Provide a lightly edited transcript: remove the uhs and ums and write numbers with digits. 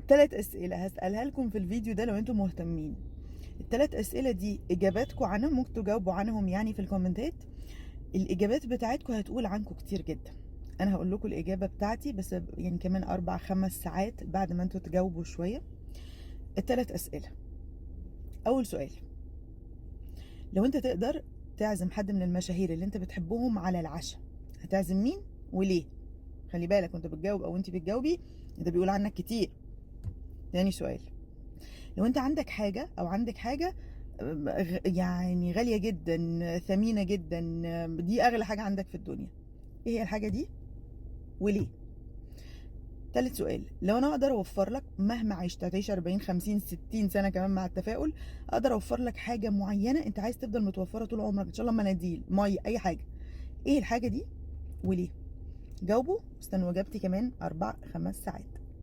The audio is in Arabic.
3 اسئله هسالها لكم في الفيديو ده لو انتم مهتمين. ال3 اسئله دي اجاباتكم عنهم ممكن تجاوبوا عنهم يعني في الكومنتات. الاجابات بتاعتكم هتقول عنكم كتير جدا. انا هقول لكم الاجابه بتاعتي بس يعني كمان 4-5 ساعات بعد ما انتوا تجاوبوا شويه. ال3 اسئله. اول سؤال: لو انت تقدر تعزم حد من المشاهير اللي انت بتحبهم على العشاء، هتعزم مين وليه؟ خلي بالك وانت بتجاوب او انت بتجاوبي انت بيقول عنك كتير. تاني سؤال: لو انت عندك حاجة او عندك حاجة يعني غالية جدا ثمينة جدا، دي اغلى حاجة عندك في الدنيا، ايه هي الحاجة دي وليه؟ تالت سؤال: لو انا اقدر اوفر لك مهما عشت، هتعيش 40 50 60 سنة كمان مع التفاؤل، اقدر اوفر لك حاجة معينة انت عايز تفضل متوفرة طول عمرك، ان شاء الله مناديل مية اي حاجة، ايه الحاجة دي وليه؟ جاوبوا، استنوا اجابتي كمان 4-5 ساعات.